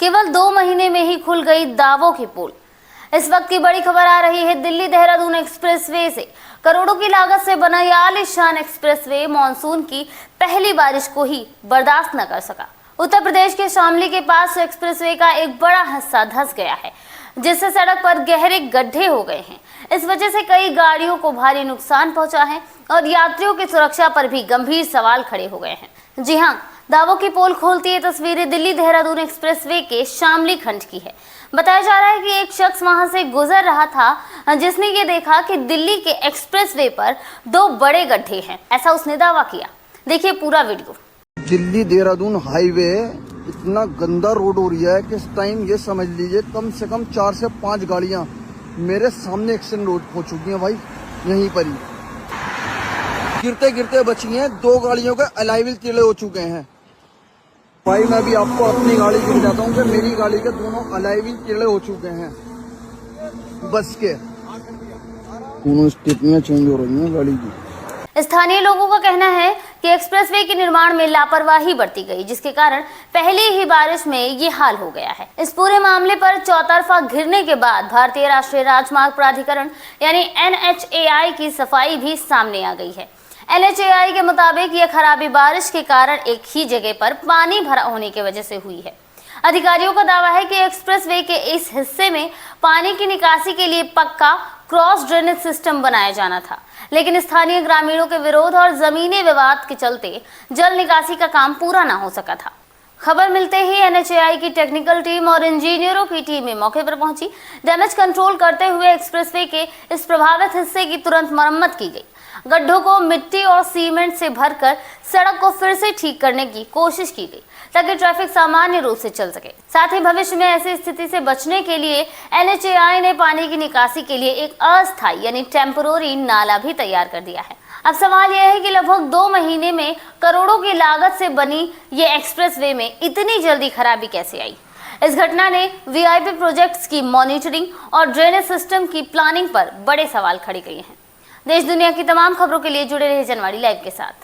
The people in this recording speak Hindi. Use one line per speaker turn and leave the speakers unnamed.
केवल 2 महीने में ही खुल गई दावों की पोल। इस वक्त की बड़ी खबर आ रही है दिल्ली देहरादून एक्सप्रेसवे से। करोड़ों की लागत से बना यह आलीशान एक्सप्रेसवे मानसून की पहली बारिश को ही बर्दाश्त न कर सका। उत्तर प्रदेश के शामली के पास एक्सप्रेसवे का एक बड़ा हिस्सा धंस गया है, जिससे सड़क पर गहरे गड्ढे हो गए हैं। इस वजह से कई गाड़ियों को भारी नुकसान पहुंचा है और यात्रियों की सुरक्षा पर भी गंभीर सवाल खड़े हो गए हैं। जी हां, दावों की पोल खोलती ये तस्वीरें दिल्ली देहरादून एक्सप्रेसवे के शामली खंड की है। बताया जा रहा है कि एक शख्स वहां से गुजर रहा था, जिसने ये देखा कि दिल्ली के एक्सप्रेसवे पर 2 बड़े गड्ढे हैं। ऐसा उसने दावा किया। देखिए पूरा वीडियो।
दिल्ली देहरादून हाईवे इतना गंदा रोड हो रहा है कि इस टाइम ये समझ लीजिए कम से कम 4 से 5 गाड़ियां मेरे सामने एक्सीडेंट हो चुकी हैं भाई। यहीं पर ही गिरते गिरते बची हैं। 2 गाड़ियों के अलॉय व्हील टेढ़े हो चुके हैं भाई। मैं भी आपको अपनी गाड़ी की बताता हूँ कि मेरी गाड़ी के दोनों अलॉय व्हील टेढ़े हो चुके हैं। बस के दोनों स्टेपनियां चेंज हो रही हैं गाड़ी की।
स्थानीय लोगों का कहना है कि एक्सप्रेसवे के निर्माण में लापरवाही बरती गई, जिसके कारण पहली ही बारिश में ये हाल हो गया है। इस पूरे मामले पर चौतरफा घिरने के बाद भारतीय राष्ट्रीय राजमार्ग प्राधिकरण यानी NHAI की सफाई भी सामने आ गई है। NHAI के मुताबिक यह खराबी बारिश के कारण एक ही जगह पर पानी भरा होने की वजह से हुई है। अधिकारियों का दावा है कि एक्सप्रेसवे के इस हिस्से में पानी की निकासी के लिए पक्का क्रॉस ड्रेनेज सिस्टम बनाया जाना था, लेकिन स्थानीय ग्रामीणों के विरोध और जमीनी विवाद के चलते जल निकासी का काम पूरा न हो सका था। खबर मिलते ही NHAI की टेक्निकल टीम और इंजीनियरों की टीमें मौके पर पहुंची। डैमेज कंट्रोल करते हुए एक्सप्रेसवे के इस प्रभावित हिस्से की तुरंत मरम्मत की गई। गड्ढों को मिट्टी और सीमेंट से भरकर सड़क को फिर से ठीक करने की कोशिश की गई, ताकि ट्रैफिक सामान्य रूप से चल सके। साथ ही भविष्य में ऐसी स्थिति से बचने के लिए NHAI ने पानी की निकासी के लिए एक अस्थायी यानी टेम्पररी नाला भी तैयार कर दिया है। अब सवाल यह है कि लगभग 2 महीने में करोड़ों की लागत से बनी ये एक्सप्रेसवे में इतनी जल्दी खराबी कैसे आई। इस घटना ने VIP प्रोजेक्ट्स की मॉनिटरिंग और ड्रेनेज सिस्टम की प्लानिंग पर बड़े सवाल खड़े किए हैं। देश दुनिया की तमाम खबरों के लिए जुड़े रहे जनवाड़ी लाइव के साथ।